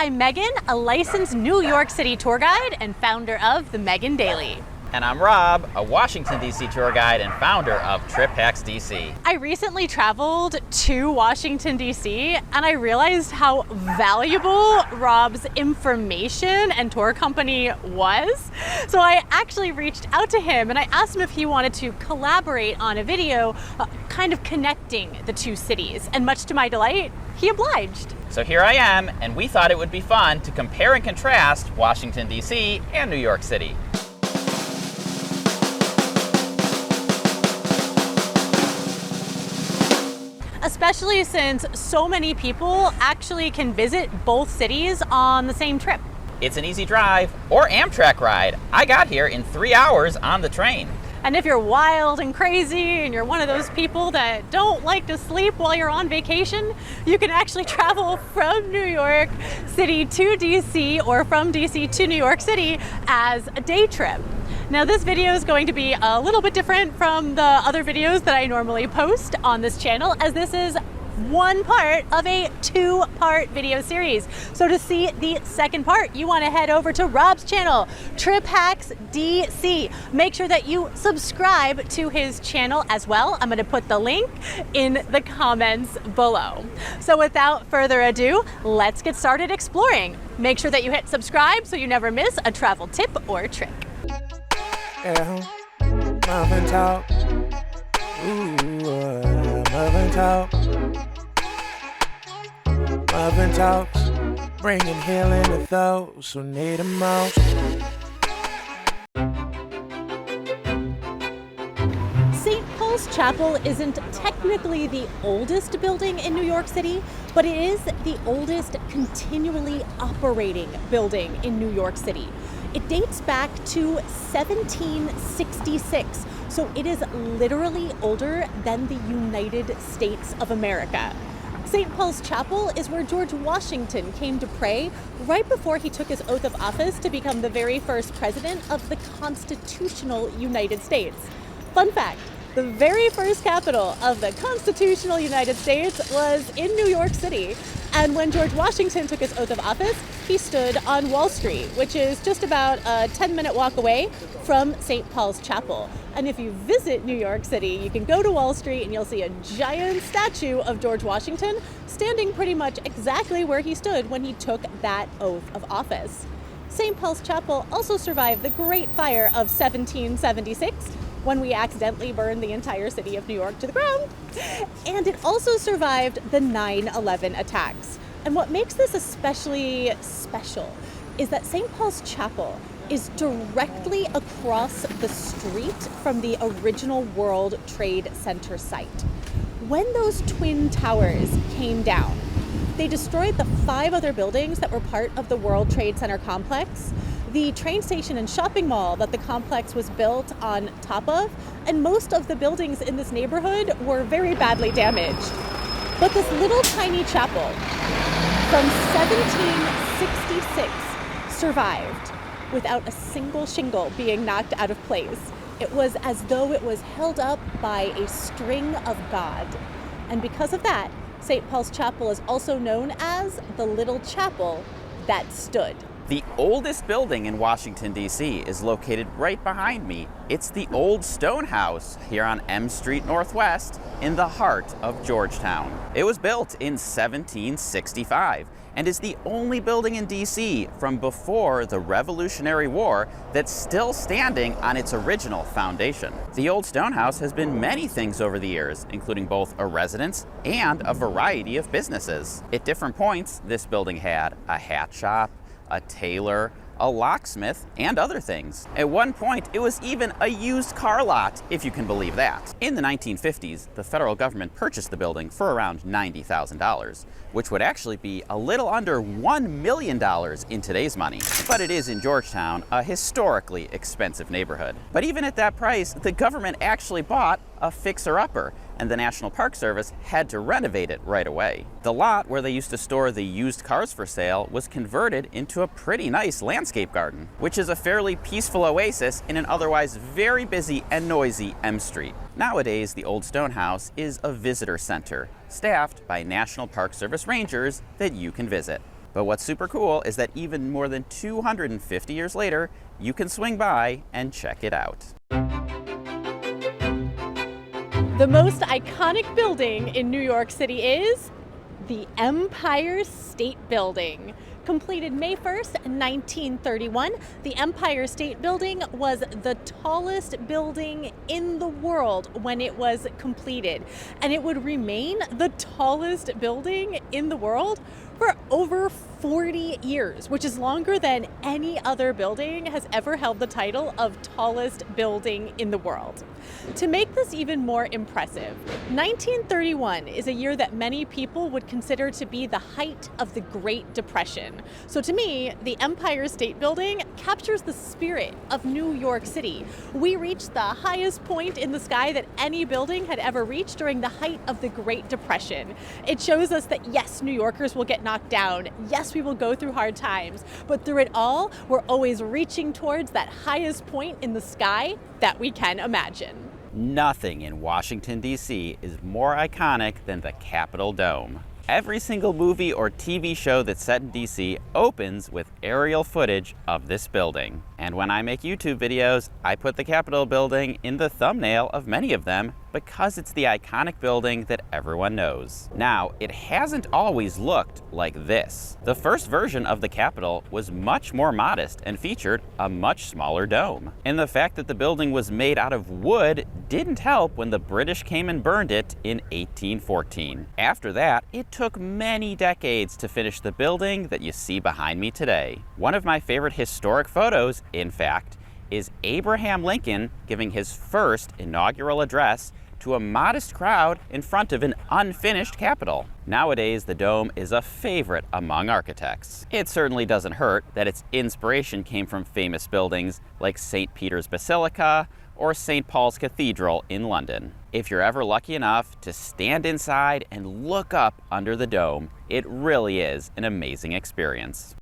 I'm Megan, a licensed New York City tour guide and founder of the Megan Daily. And I'm Rob, a Washington, D.C. tour guide and founder of Trip Hacks DC. I recently traveled to Washington, D.C., and I realized how valuable Rob's information and tour company was. So I actually reached out to him and I asked him if he wanted to collaborate on a video kind of connecting the two cities. And much to my delight, he obliged. So here I am, and we thought it would be fun to compare and contrast Washington, D.C. and New York City. Especially since so many people actually can visit both cities on the same trip. It's an easy drive or Amtrak ride. I got here in 3 hours on the train. And if you're wild and crazy and you're one of those people that don't like to sleep while you're on vacation, you can actually travel from New York City to DC or from DC to New York City as a day trip. Now this video is going to be a little bit different from the other videos that I normally post on this channel, as this is one part of a two-part video series. So to see the second part, you want to head over to Rob's channel, Trip Hacks DC. Make sure that you subscribe to his channel as well. I'm going to put the link in the comments below. So without further ado, let's get started exploring. Make sure that you hit subscribe so you never miss a travel tip or trick. Yeah, muffin talk. Ooh, muffin talk. Muffin talks, bringing healing to those who need it most. St. Paul's Chapel isn't technically the oldest building in New York City, but it is the oldest continually operating building in New York City. It dates back to 1766, so it is literally older than the United States of America. St. Paul's Chapel is where George Washington came to pray right before he took his oath of office to become the very first president of the constitutional United States. Fun fact, the very first capital of the constitutional United States was in New York City. And when George Washington took his oath of office, he stood on Wall Street, which is just about a 10-minute walk away from St. Paul's Chapel. And if you visit New York City, you can go to Wall Street and you'll see a giant statue of George Washington standing pretty much exactly where he stood when he took that oath of office. St. Paul's Chapel also survived the Great Fire of 1776, when we accidentally burned the entire city of New York to the ground. And it also survived the 9/11 attacks. And what makes this especially special is that St. Paul's Chapel is directly across the street from the original World Trade Center site. When those twin towers came down, they destroyed the 5 other buildings that were part of the World Trade Center complex, the train station and shopping mall that the complex was built on top of, and most of the buildings in this neighborhood were very badly damaged. But this little tiny chapel from 1766 survived without a single shingle being knocked out of place. It was as though it was held up by a string of God. And because of that, St. Paul's Chapel is also known as the Little Chapel That Stood. The oldest building in Washington, D.C. is located right behind me. It's the Old Stone House here on M Street Northwest in the heart of Georgetown. It was built in 1765 and is the only building in D.C. from before the Revolutionary War that's still standing on its original foundation. The Old Stone House has been many things over the years, including both a residence and a variety of businesses. At different points, this building had a hat shop, a tailor, a locksmith, and other things. At one point, it was even a used car lot, if you can believe that. In the 1950s, the federal government purchased the building for around $90,000, which would actually be a little under $1 million in today's money. But it is in Georgetown, a historically expensive neighborhood. But even at that price, the government actually bought a fixer-upper, and the National Park Service had to renovate it right away. The lot where they used to store the used cars for sale was converted into a pretty nice landscape garden, which is a fairly peaceful oasis in an otherwise very busy and noisy M Street. Nowadays, the Old Stone House is a visitor center, staffed by National Park Service rangers that you can visit. But what's super cool is that even more than 250 years later, you can swing by and check it out. The most iconic building in New York City is the Empire State Building. Completed May 1st, 1931, the Empire State Building was the tallest building in the world when it was completed. And it would remain the tallest building in the world for over 40 years, which is longer than any other building has ever held the title of tallest building in the world. To make this even more impressive, 1931 is a year that many people would consider to be the height of the Great Depression. So to me, the Empire State Building captures the spirit of New York City. We reached the highest point in the sky that any building had ever reached during the height of the Great Depression. It shows us that yes, New Yorkers will get knocked down. Yes, we will go through hard times, but through it all, we're always reaching towards that highest point in the sky that we can imagine. Nothing in Washington, D.C. is more iconic than the Capitol Dome. Every single movie or TV show that's set in DC opens with aerial footage of this building. And when I make YouTube videos, I put the Capitol building in the thumbnail of many of them because it's the iconic building that everyone knows. Now, it hasn't always looked like this. The first version of the Capitol was much more modest and featured a much smaller dome. And the fact that the building was made out of wood didn't help when the British came and burned it in 1814. After that, it took many decades to finish the building that you see behind me today. One of my favorite historic photos, in fact, is Abraham Lincoln giving his first inaugural address to a modest crowd in front of an unfinished Capitol. Nowadays, the dome is a favorite among architects. It certainly doesn't hurt that its inspiration came from famous buildings like St. Peter's Basilica or St. Paul's Cathedral in London. If you're ever lucky enough to stand inside and look up under the dome, it really is an amazing experience.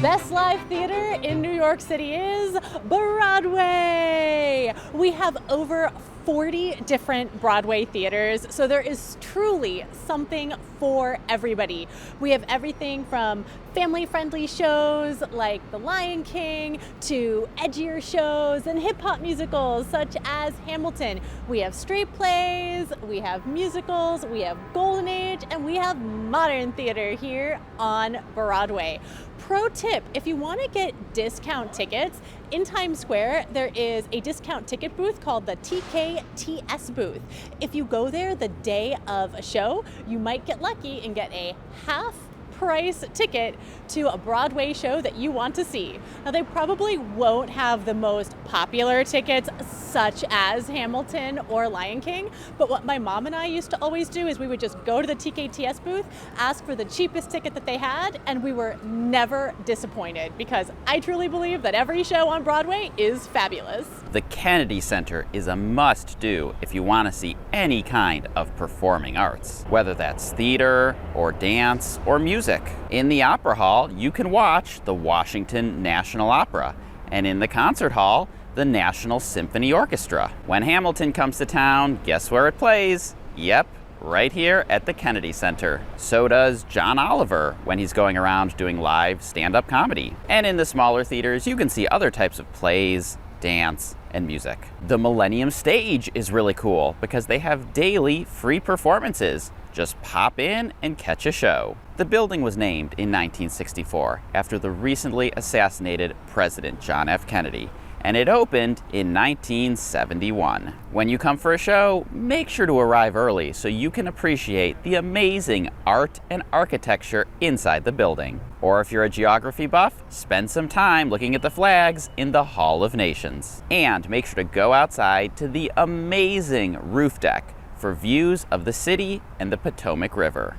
Best live theater in New York City is Broadway. We have over 40 different Broadway theaters, so there is truly something for everybody. We have everything from family-friendly shows like The Lion King to edgier shows and hip-hop musicals such as Hamilton. We have straight plays, we have musicals, we have Golden Age, and we have modern theater here on Broadway. Pro tip, if you want to get discount tickets, in Times Square, there is a discount ticket booth called the TKTS booth. If you go there the day of a show, you might get lucky and get a half-price ticket to a Broadway show that you want to see. Now, they probably won't have the most popular tickets such as Hamilton or Lion King, but what my mom and I used to always do is we would just go to the TKTS booth, ask for the cheapest ticket that they had, and we were never disappointed because I truly believe that every show on Broadway is fabulous. The Kennedy Center is a must-do if you want to see any kind of performing arts, whether that's theater or dance or music. In the Opera Hall, you can watch the Washington National Opera, and in the Concert Hall, the National Symphony Orchestra. When Hamilton comes to town, guess where it plays? Yep, right here at the Kennedy Center. So does John Oliver when he's going around doing live stand-up comedy. And in the smaller theaters, you can see other types of plays, dance, and music. The Millennium Stage is really cool because they have daily free performances. Just pop in and catch a show. The building was named in 1964 after the recently assassinated President John F. Kennedy, and it opened in 1971. When you come for a show, make sure to arrive early so you can appreciate the amazing art and architecture inside the building. Or if you're a geography buff, spend some time looking at the flags in the Hall of Nations. And make sure to go outside to the amazing roof deck for views of the city and the Potomac River.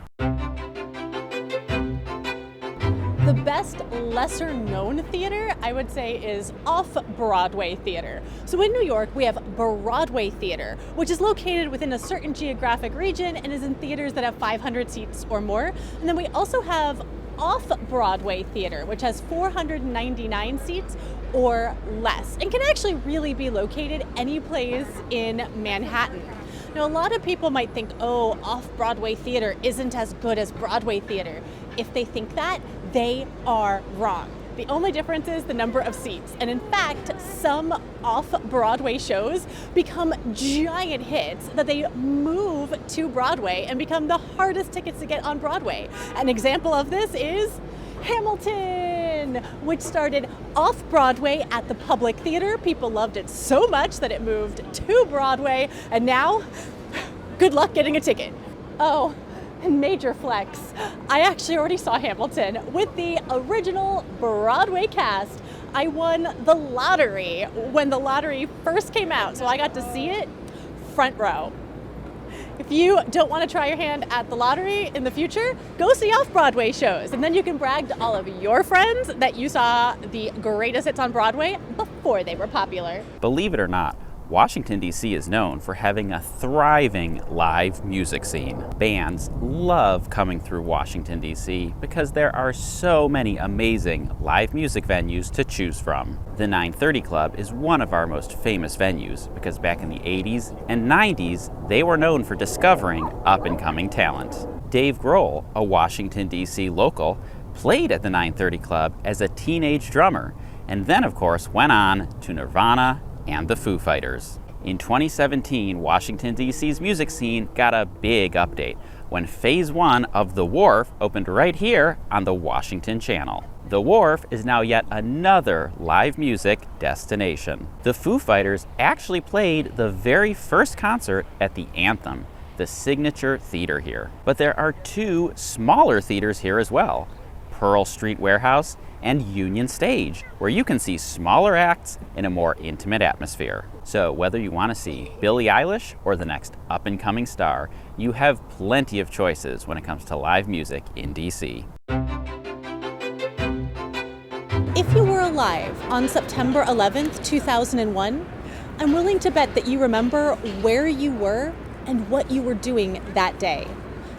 The best lesser-known theater, I would say, is off-Broadway theater. So in New York, we have Broadway Theater, which is located within a certain geographic region and is in theaters that have 500 seats or more. And then we also have off-Broadway theater, which has 499 seats or less, and can actually really be located any place in Manhattan. Now, a lot of people might think, oh, off-Broadway theater isn't as good as Broadway theater. If they think that, they are wrong. The only difference is the number of seats. And in fact, some off-Broadway shows become giant hits that they move to Broadway and become the hardest tickets to get on Broadway. An example of this is Hamilton, which started off-Broadway at the Public Theater. People loved it so much that it moved to Broadway, and now, good luck getting a ticket. Oh, and major flex. I actually already saw Hamilton with the original Broadway cast. I won the lottery when the lottery first came out, so I got to see it front row. If you don't want to try your hand at the lottery in the future, go see off-Broadway shows, and then you can brag to all of your friends that you saw the greatest hits on Broadway before they were popular. Believe it or not, Washington, D.C. is known for having a thriving live music scene. Bands love coming through Washington, D.C. because there are so many amazing live music venues to choose from. The 930 Club is one of our most famous venues because back in the 80s and 90s, they were known for discovering up-and-coming talent. Dave Grohl, a Washington, D.C. local, played at the 930 Club as a teenage drummer, and then, of course, went on to Nirvana and the Foo Fighters. In 2017, Washington, D.C.'s music scene got a big update when Phase 1 of The Wharf opened right here on the Washington Channel. The Wharf is now yet another live music destination. The Foo Fighters actually played the very first concert at the Anthem, the signature theater here. But there are two smaller theaters here as well, Pearl Street Warehouse and Union Stage, where you can see smaller acts in a more intimate atmosphere. So whether you want to see Billie Eilish or the next up-and-coming star, you have plenty of choices when it comes to live music in DC. If you were alive on September 11th, 2001, I'm willing to bet that you remember where you were and what you were doing that day.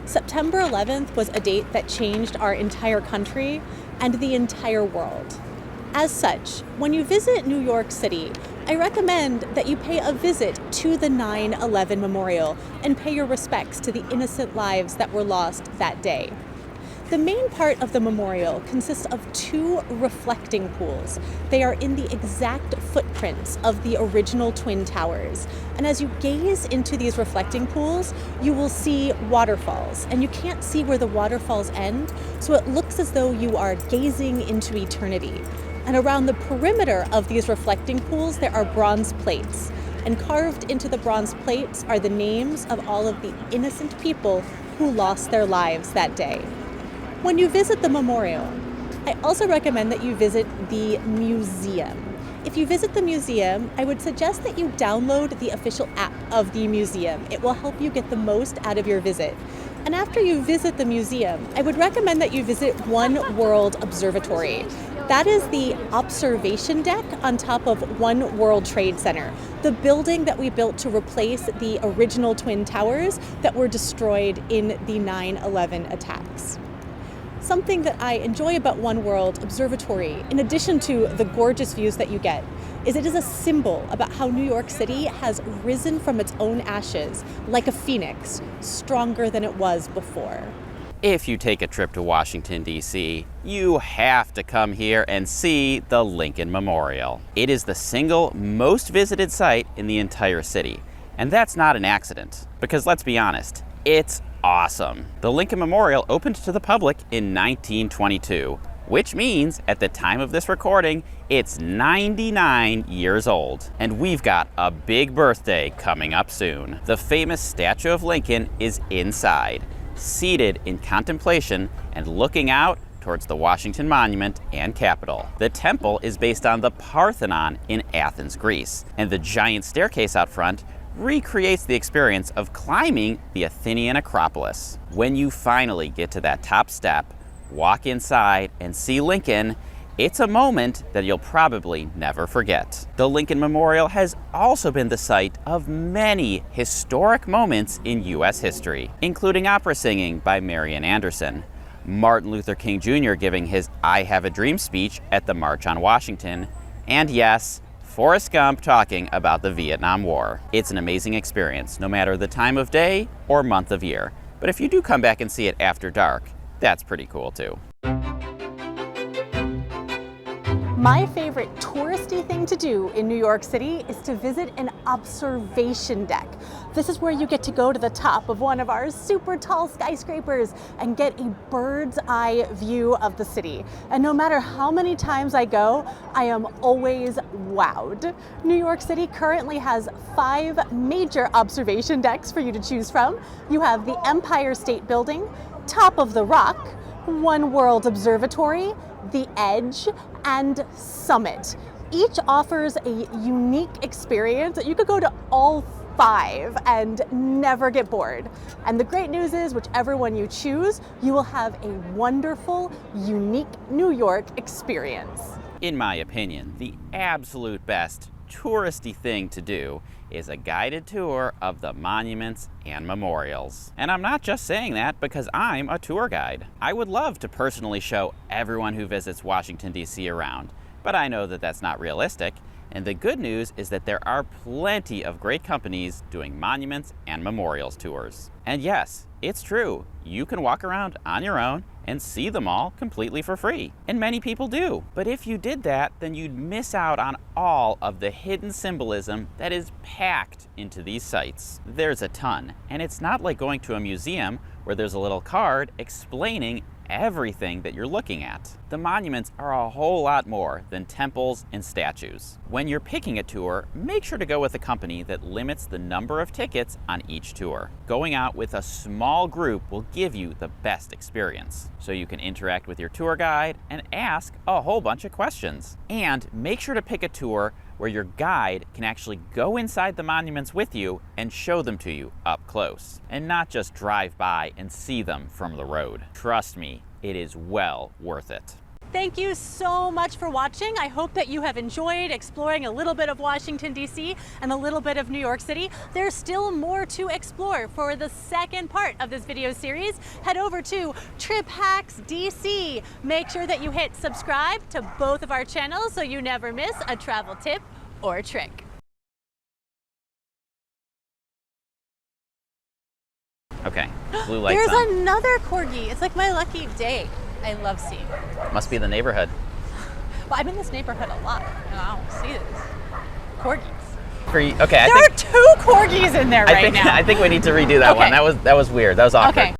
September 11th was a date that changed our entire country and the entire world. As such, when you visit New York City, I recommend that you pay a visit to the 9/11 Memorial and pay your respects to the innocent lives that were lost that day. The main part of the memorial consists of two reflecting pools. They are in the exact footprints of the original Twin Towers. And as you gaze into these reflecting pools, you will see waterfalls. And you can't see where the waterfalls end, so it looks as though you are gazing into eternity. And around the perimeter of these reflecting pools, there are bronze plates. And carved into the bronze plates are the names of all of the innocent people who lost their lives that day. When you visit the memorial, I also recommend that you visit the museum. If you visit the museum, I would suggest that you download the official app of the museum. It will help you get the most out of your visit. And after you visit the museum, I would recommend that you visit One World Observatory. That is the observation deck on top of One World Trade Center, the building that we built to replace the original Twin Towers that were destroyed in the 9/11 attacks. Something that I enjoy about One World Observatory, in addition to the gorgeous views that you get, is it is a symbol about how New York City has risen from its own ashes like a phoenix, stronger than it was before. If you take a trip to Washington, D.C., you have to come here and see the Lincoln Memorial. It is the single most visited site in the entire city. And that's not an accident, because let's be honest, it's awesome. The Lincoln Memorial opened to the public in 1922, which means at the time of this recording, it's 99 years old. And we've got a big birthday coming up soon. The famous statue of Lincoln is inside, seated in contemplation and looking out towards the Washington Monument and Capitol. The temple is based on the Parthenon in Athens, Greece, and the giant staircase out front recreates the experience of climbing the Athenian Acropolis. When you finally get to that top step, walk inside and see Lincoln, it's a moment that you'll probably never forget. The Lincoln Memorial has also been the site of many historic moments in U.S. history, including opera singing by Marian Anderson, Martin Luther King Jr. giving his I Have a Dream speech at the March on Washington, and yes, Forrest Gump talking about the Vietnam War. It's an amazing experience, no matter the time of day or month of year. But if you do come back and see it after dark, that's pretty cool too. My favorite touristy thing to do in New York City is to visit an observation deck. This is where you get to go to the top of one of our super tall skyscrapers and get a bird's eye view of the city. And no matter how many times I go, I am always wowed. New York City currently has 5 major observation decks for you to choose from. You have the Empire State Building, Top of the Rock, One World Observatory, The Edge, and Summit. Each offers a unique experience that you could go to all 5 and never get bored. And the great news is, whichever one you choose, you will have a wonderful, unique New York experience. In my opinion, the absolute best touristy thing to do is a guided tour of the monuments and memorials. And I'm not just saying that because I'm a tour guide. I would love to personally show everyone who visits Washington, D.C. around, but I know that that's not realistic. And the good news is that there are plenty of great companies doing monuments and memorials tours. And yes, it's true, you can walk around on your own and see them all completely for free. And many people do. But if you did that, then you'd miss out on all of the hidden symbolism that is packed into these sites. There's a ton, and it's not like going to a museum where there's a little card explaining everything that you're looking at. The monuments are a whole lot more than temples and statues. When you're picking a tour, make sure to go with a company that limits the number of tickets on each tour. Going out with a small group will give you the best experience, so you can interact with your tour guide and ask a whole bunch of questions. And make sure to pick a tour where your guide can actually go inside the monuments with you and show them to you up close, and not just drive by and see them from the road. Trust me, it is well worth it. Thank you so much for watching. I hope that you have enjoyed exploring a little bit of Washington, D.C. and a little bit of New York City. There's still more to explore. For the second part of this video series, head over to Trip Hacks DC. Make sure that you hit subscribe to both of our channels so you never miss a travel tip or trick. Okay, blue lights There's on. another Corgi. It's like my lucky day. I love seeing it. Must be the neighborhood. Well, I'm in this neighborhood a lot, and I don't see this. Corgis. Okay, There are 2 Corgis in there right now. I think we need to redo that one. That was weird. That was awkward. Okay.